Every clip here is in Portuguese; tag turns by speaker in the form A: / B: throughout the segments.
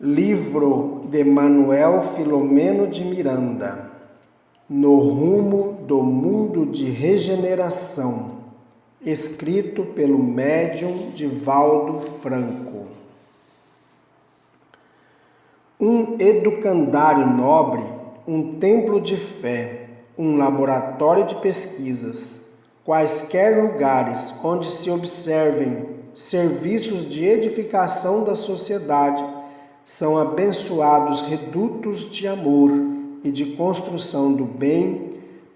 A: Livro de Manuel Filomeno de Miranda, No Rumo do Mundo de Regeneração, escrito pelo médium Divaldo Franco. Um educandário nobre, um templo de fé, um laboratório de pesquisas, quaisquer lugares onde se observem serviços de edificação da sociedade, são abençoados redutos de amor e de construção do bem,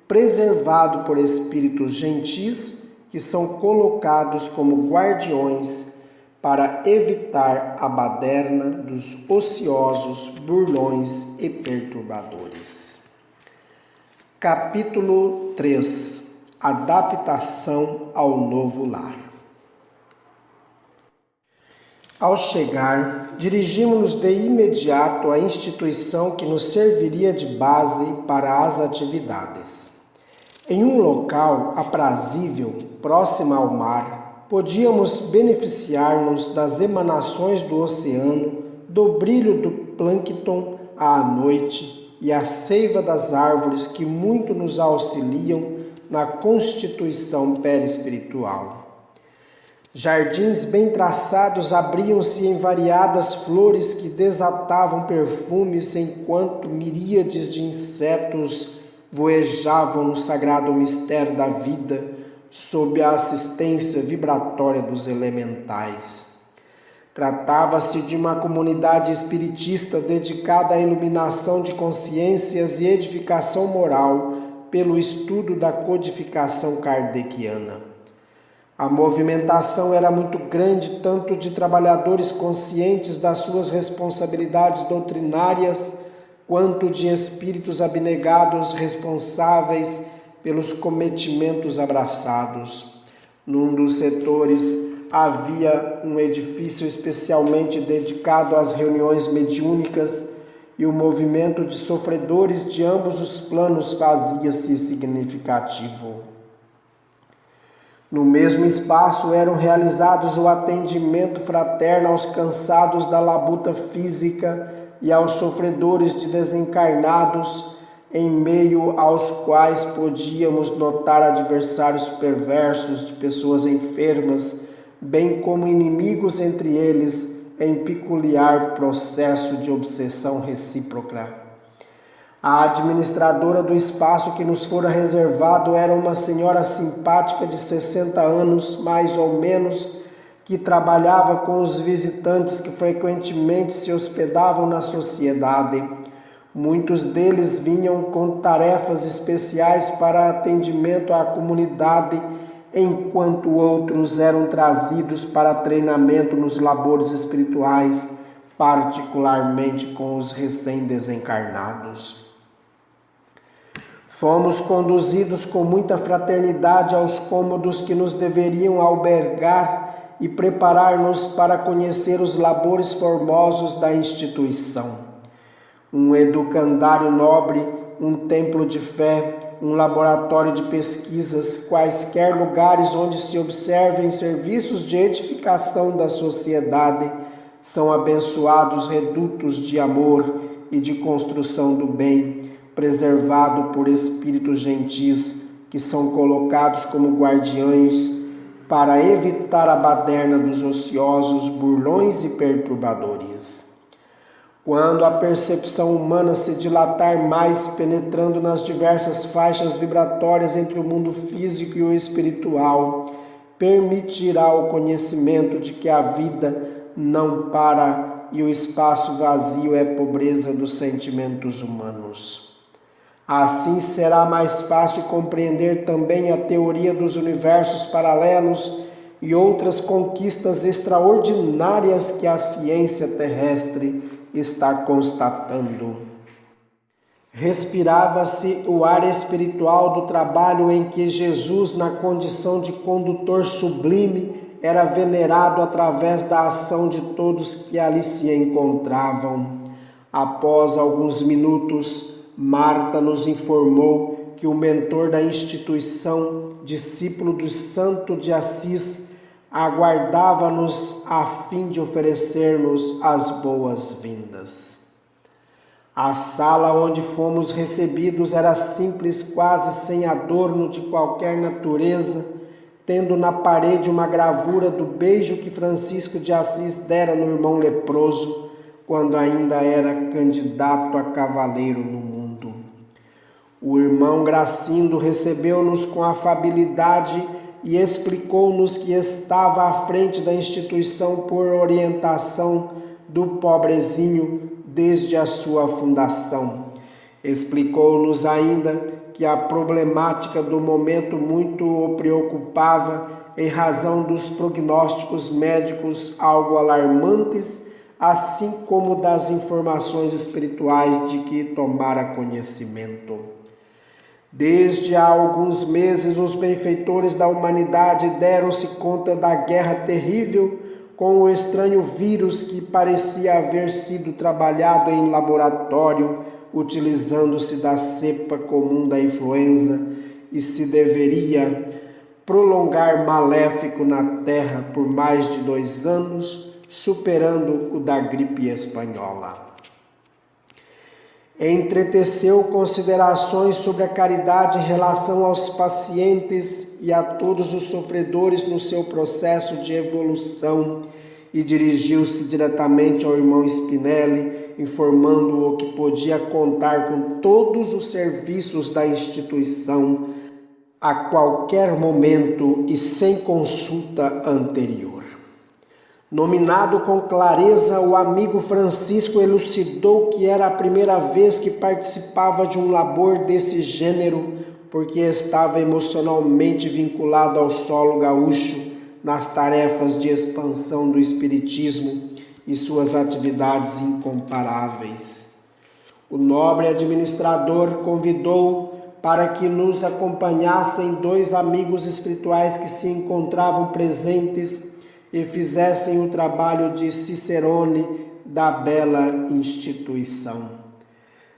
A: preservado por espíritos gentis que são colocados como guardiões para evitar a baderna dos ociosos, burlões e perturbadores. Capítulo 3. Adaptação ao novo lar. Ao chegar, dirigimos-nos de imediato à instituição que nos serviria de base para as atividades. Em um local aprazível, próximo ao mar, podíamos beneficiar-nos das emanações do oceano, do brilho do plâncton à noite e a seiva das árvores que muito nos auxiliam na constituição perispiritual. Jardins bem traçados abriam-se em variadas flores que desatavam perfumes enquanto miríades de insetos voejavam no sagrado mistério da vida sob a assistência vibratória dos elementais. Tratava-se de uma comunidade espiritista dedicada à iluminação de consciências e edificação moral pelo estudo da codificação kardeciana. A movimentação era muito grande, tanto de trabalhadores conscientes das suas responsabilidades doutrinárias, quanto de espíritos abnegados responsáveis pelos cometimentos abraçados. Num dos setores havia um edifício especialmente dedicado às reuniões mediúnicas e o movimento de sofredores de ambos os planos fazia-se significativo. No mesmo espaço eram realizados o atendimento fraterno aos cansados da labuta física e aos sofredores de desencarnados, em meio aos quais podíamos notar adversários perversos de pessoas enfermas, bem como inimigos entre eles, em peculiar processo de obsessão recíproca. A administradora do espaço que nos fora reservado era uma senhora simpática de 60 anos, mais ou menos, que trabalhava com os visitantes que frequentemente se hospedavam na sociedade. Muitos deles vinham com tarefas especiais para atendimento à comunidade, enquanto outros eram trazidos para treinamento nos labores espirituais, particularmente com os recém-desencarnados. Fomos conduzidos com muita fraternidade aos cômodos que nos deveriam albergar e preparar-nos para conhecer os labores formosos da instituição. Um educandário nobre, um templo de fé, um laboratório de pesquisas, quaisquer lugares onde se observem serviços de edificação da sociedade, são abençoados redutos de amor e de construção do bem, preservado por espíritos gentis que são colocados como guardiões para evitar a baderna dos ociosos, burlões e perturbadores. Quando a percepção humana se dilatar mais, penetrando nas diversas faixas vibratórias entre o mundo físico e o espiritual, permitirá o conhecimento de que a vida não para e o espaço vazio é pobreza dos sentimentos humanos. Assim será mais fácil compreender também a teoria dos universos paralelos e outras conquistas extraordinárias que a ciência terrestre está constatando. Respirava-se o ar espiritual do trabalho em que Jesus, na condição de condutor sublime, era venerado através da ação de todos que ali se encontravam. Após alguns minutos, Marta nos informou que o mentor da instituição, discípulo do Santo de Assis, aguardava-nos a fim de oferecer-nos as boas-vindas. A sala onde fomos recebidos era simples, quase sem adorno de qualquer natureza, tendo na parede uma gravura do beijo que Francisco de Assis dera no irmão leproso, quando ainda era candidato a cavaleiro no mundo. O irmão Gracindo recebeu-nos com afabilidade e explicou-nos que estava à frente da instituição por orientação do pobrezinho desde a sua fundação. Explicou-nos ainda que a problemática do momento muito o preocupava em razão dos prognósticos médicos algo alarmantes, assim como das informações espirituais de que tomara conhecimento. Desde há alguns meses, os benfeitores da humanidade deram-se conta da guerra terrível com o estranho vírus que parecia haver sido trabalhado em laboratório, utilizando-se da cepa comum da influenza, e se deveria prolongar maléfico na Terra por mais de 2 anos, superando o da gripe espanhola. Entreteceu considerações sobre a caridade em relação aos pacientes e a todos os sofredores no seu processo de evolução e dirigiu-se diretamente ao irmão Spinelli, informando-o que podia contar com todos os serviços da instituição a qualquer momento e sem consulta anterior. Nominado com clareza, o amigo Francisco elucidou que era a primeira vez que participava de um labor desse gênero, porque estava emocionalmente vinculado ao solo gaúcho nas tarefas de expansão do espiritismo e suas atividades incomparáveis. O nobre administrador convidou para que nos acompanhassem 2 amigos espirituais que se encontravam presentes e fizessem o trabalho de cicerone da bela instituição.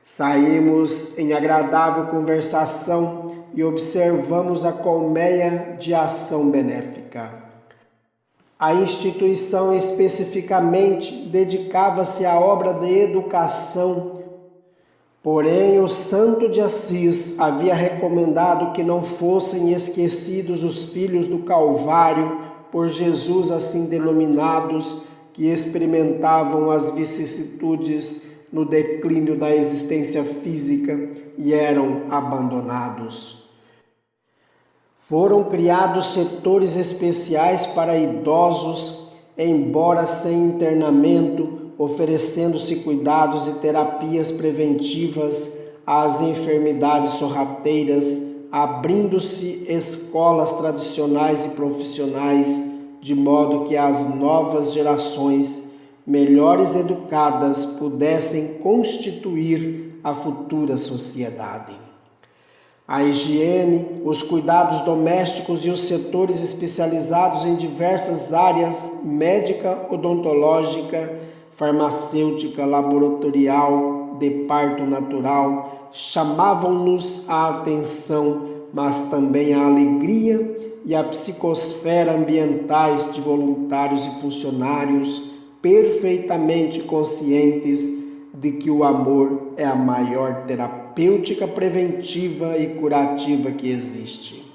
A: Saímos em agradável conversação e observamos a colmeia de ação benéfica. A instituição especificamente dedicava-se à obra de educação, porém o Santo de Assis havia recomendado que não fossem esquecidos os filhos do Calvário, por Jesus assim denominados, que experimentavam as vicissitudes no declínio da existência física e eram abandonados. Foram criados setores especiais para idosos, embora sem internamento, oferecendo-se cuidados e terapias preventivas às enfermidades sorrateiras, abrindo-se escolas tradicionais e profissionais, de modo que as novas gerações, melhores educadas, pudessem constituir a futura sociedade. A higiene, os cuidados domésticos e os setores especializados em diversas áreas, médica, odontológica, farmacêutica, laboratorial, de parto natural, chamavam-nos a atenção, mas também a alegria e a psicosfera ambientais de voluntários e funcionários perfeitamente conscientes de que o amor é a maior terapêutica preventiva e curativa que existe.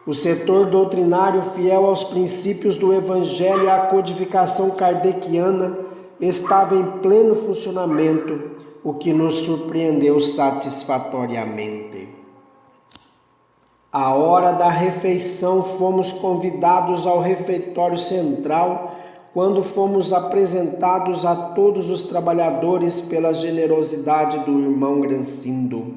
A: O setor doutrinário, fiel aos princípios do Evangelho e à codificação kardeciana, estava em pleno funcionamento, o que nos surpreendeu satisfatoriamente. À hora da refeição, fomos convidados ao refeitório central, quando fomos apresentados a todos os trabalhadores pela generosidade do irmão Gracindo.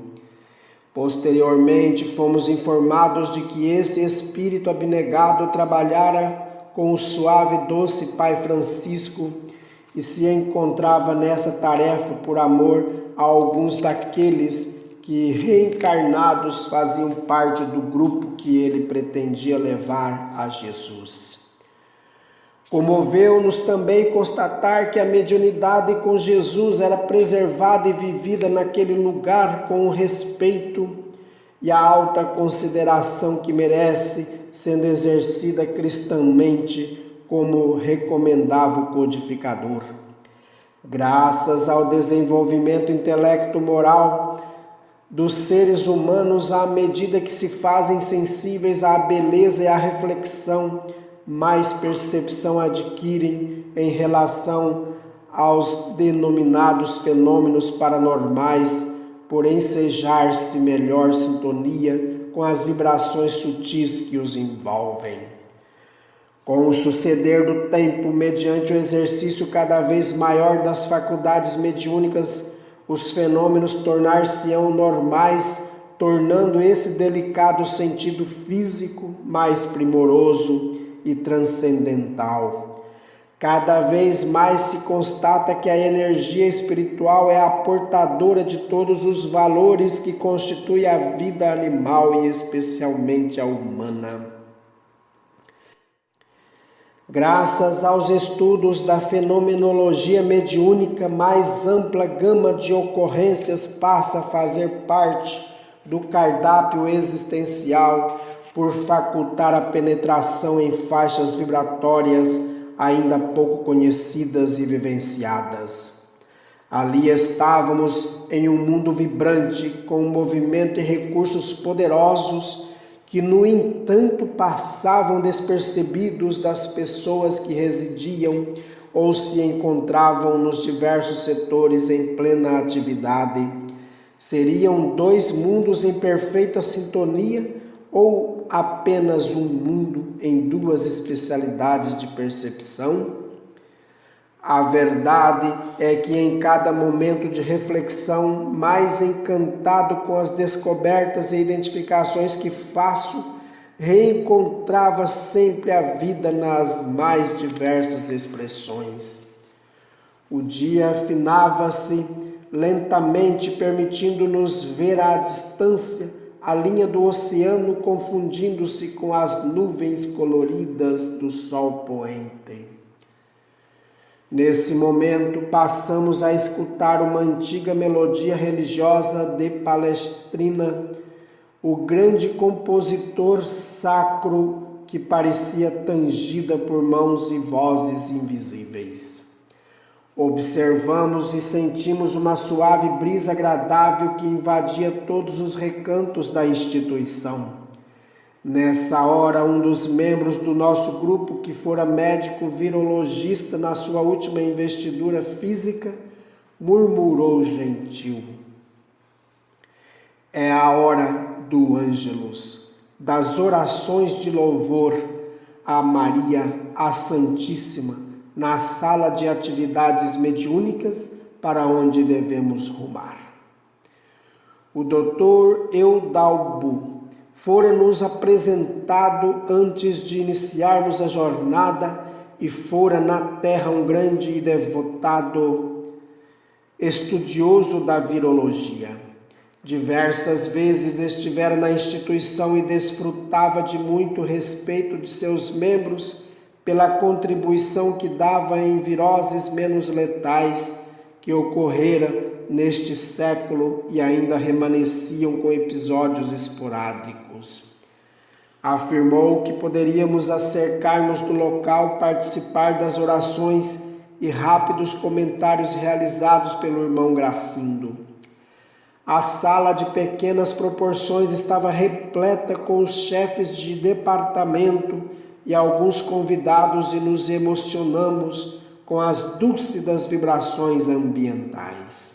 A: Posteriormente, fomos informados de que esse espírito abnegado trabalhara com o suave e doce Pai Francisco e se encontrava nessa tarefa por amor a alguns daqueles que, reencarnados, faziam parte do grupo que ele pretendia levar a Jesus. Comoveu-nos também constatar que a mediunidade com Jesus era preservada e vivida naquele lugar com o respeito e a alta consideração que merece, sendo exercida cristãmente, como recomendava o codificador. Graças ao desenvolvimento intelecto-moral dos seres humanos, à medida que se fazem sensíveis à beleza e à reflexão, mais percepção adquirem em relação aos denominados fenômenos paranormais, por ensejar-se melhor sintonia com as vibrações sutis que os envolvem. Com o suceder do tempo, mediante o exercício cada vez maior das faculdades mediúnicas, os fenômenos tornar-se-ão normais, tornando esse delicado sentido físico mais primoroso e transcendental. Cada vez mais se constata que a energia espiritual é a portadora de todos os valores que constituem a vida animal e especialmente a humana. Graças aos estudos da fenomenologia mediúnica, mais ampla gama de ocorrências passa a fazer parte do cardápio existencial, por facultar a penetração em faixas vibratórias ainda pouco conhecidas e vivenciadas. Ali estávamos em um mundo vibrante, com movimento e recursos poderosos, que, no entanto, passavam despercebidos das pessoas que residiam ou se encontravam nos diversos setores em plena atividade. Seriam dois mundos em perfeita sintonia ou apenas um mundo em duas especialidades de percepção? A verdade é que em cada momento de reflexão, mais encantado com as descobertas e identificações que faço, reencontrava sempre a vida nas mais diversas expressões. O dia afinava-se lentamente, permitindo-nos ver à distância a linha do oceano confundindo-se com as nuvens coloridas do sol poente. Nesse momento, passamos a escutar uma antiga melodia religiosa de Palestrina, o grande compositor sacro que parecia tangida por mãos e vozes invisíveis. Observamos e sentimos uma suave brisa agradável que invadia todos os recantos da instituição. Nessa hora, um dos membros do nosso grupo, que fora médico virologista na sua última investidura física, murmurou gentil: é a hora do Ângelus, das orações de louvor a Maria, a Santíssima, na sala de atividades mediúnicas para onde devemos rumar. O Dr. Eudalbo fora-nos apresentado antes de iniciarmos a jornada e fora na terra um grande e devotado estudioso da virologia. Diversas vezes estivera na instituição e desfrutava de muito respeito de seus membros pela contribuição que dava em viroses menos letais que ocorrera neste século e ainda remanesciam com episódios esporádicos. Afirmou que poderíamos acercar-nos do local, participar das orações e rápidos comentários realizados pelo irmão Gracindo. A sala de pequenas proporções estava repleta com os chefes de departamento e alguns convidados e nos emocionamos com as dúlcidas vibrações ambientais.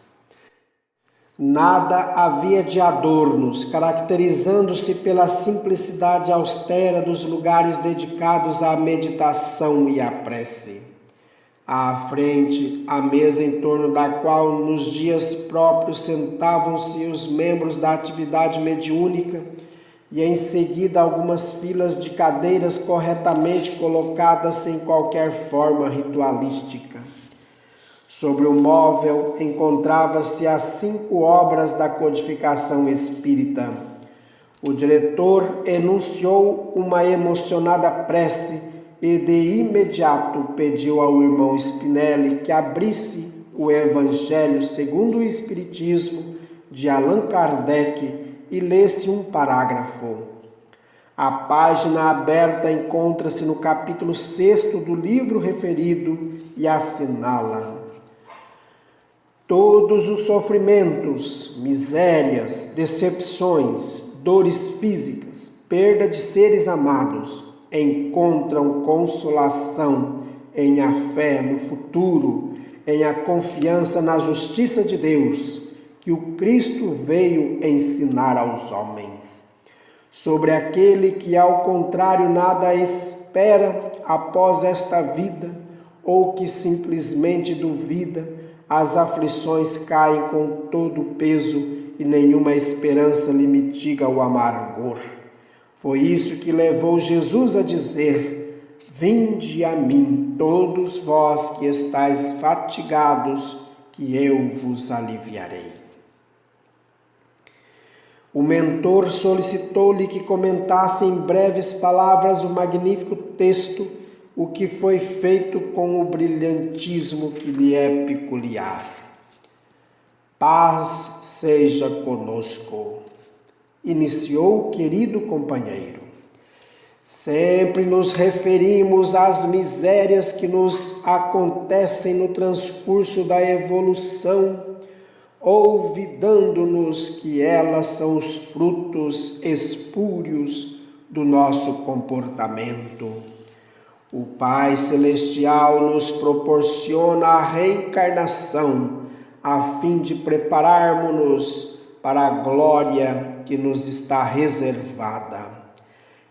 A: Nada havia de adornos, caracterizando-se pela simplicidade austera dos lugares dedicados à meditação e à prece. À frente, a mesa em torno da qual nos dias próprios sentavam-se os membros da atividade mediúnica e em seguida algumas filas de cadeiras corretamente colocadas sem qualquer forma ritualística. Sobre o móvel encontrava-se as 5 obras da codificação espírita. O diretor enunciou uma emocionada prece e de imediato pediu ao irmão Spinelli que abrisse o Evangelho segundo o Espiritismo de Allan Kardec e lesse um parágrafo. A página aberta encontra-se no capítulo 6 do livro referido e assinala: todos os sofrimentos, misérias, decepções, dores físicas, perda de seres amados, encontram consolação em a fé no futuro, em a confiança na justiça de Deus, que o Cristo veio ensinar aos homens. Sobre aquele que, ao contrário, nada espera após esta vida, ou que simplesmente duvida, as aflições caem com todo o peso e nenhuma esperança lhe mitiga o amargor. Foi isso que levou Jesus a dizer: vinde a mim, todos vós que estáis fatigados, que eu vos aliviarei. O mentor solicitou-lhe que comentasse em breves palavras o magnífico texto, o que foi feito com o brilhantismo que lhe é peculiar. Paz seja conosco, iniciou o querido companheiro. Sempre nos referimos às misérias que nos acontecem no transcurso da evolução, olvidando-nos que elas são os frutos espúrios do nosso comportamento. O Pai Celestial nos proporciona a reencarnação a fim de prepararmos-nos para a glória que nos está reservada.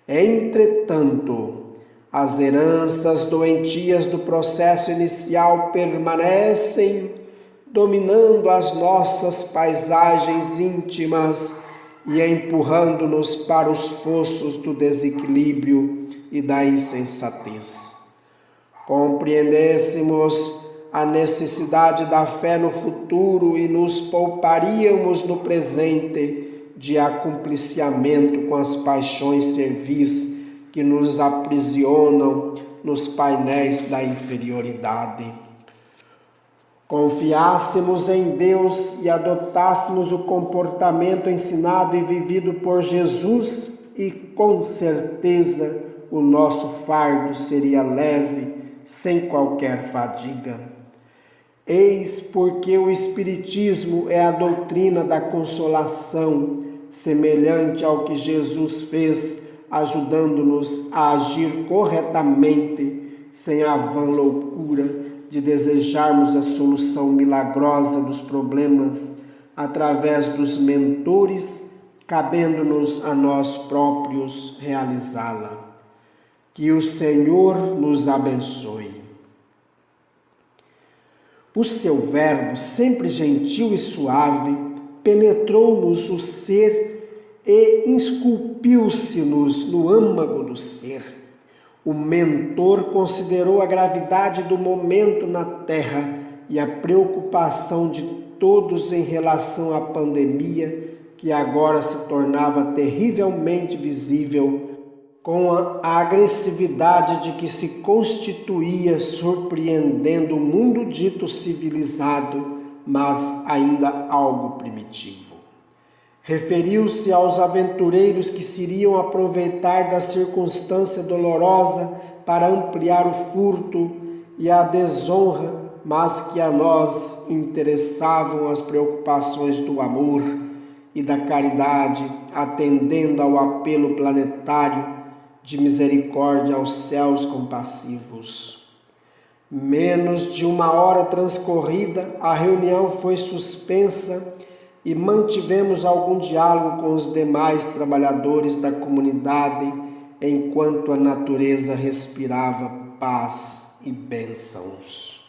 A: Entretanto, as heranças doentias do processo inicial permanecem dominando as nossas paisagens íntimas e empurrando-nos para os fossos do desequilíbrio e da insensatez. Compreendêssemos a necessidade da fé no futuro e nos pouparíamos no presente de acumpliciamento com as paixões servis que nos aprisionam nos painéis da inferioridade. Confiássemos em Deus e adotássemos o comportamento ensinado e vivido por Jesus, e com certeza o nosso fardo seria leve, sem qualquer fadiga. Eis porque o Espiritismo é a doutrina da consolação, semelhante ao que Jesus fez, ajudando-nos a agir corretamente, sem a vã loucura de desejarmos a solução milagrosa dos problemas através dos mentores, cabendo-nos a nós próprios realizá-la. Que o Senhor nos abençoe. O seu verbo, sempre gentil e suave, penetrou-nos o ser e esculpiu-se-nos no âmago do ser. O mentor considerou a gravidade do momento na Terra e a preocupação de todos em relação à pandemia, que agora se tornava terrivelmente visível, com a agressividade de que se constituía, surpreendendo o mundo dito civilizado, mas ainda algo primitivo. Referiu-se aos aventureiros que se iriam aproveitar da circunstância dolorosa para ampliar o furto e a desonra, mas que a nós interessavam as preocupações do amor e da caridade, atendendo ao apelo planetário de misericórdia aos céus compassivos. Menos de uma hora transcorrida, a reunião foi suspensa e mantivemos algum diálogo com os demais trabalhadores da comunidade, enquanto a natureza respirava paz e bênçãos.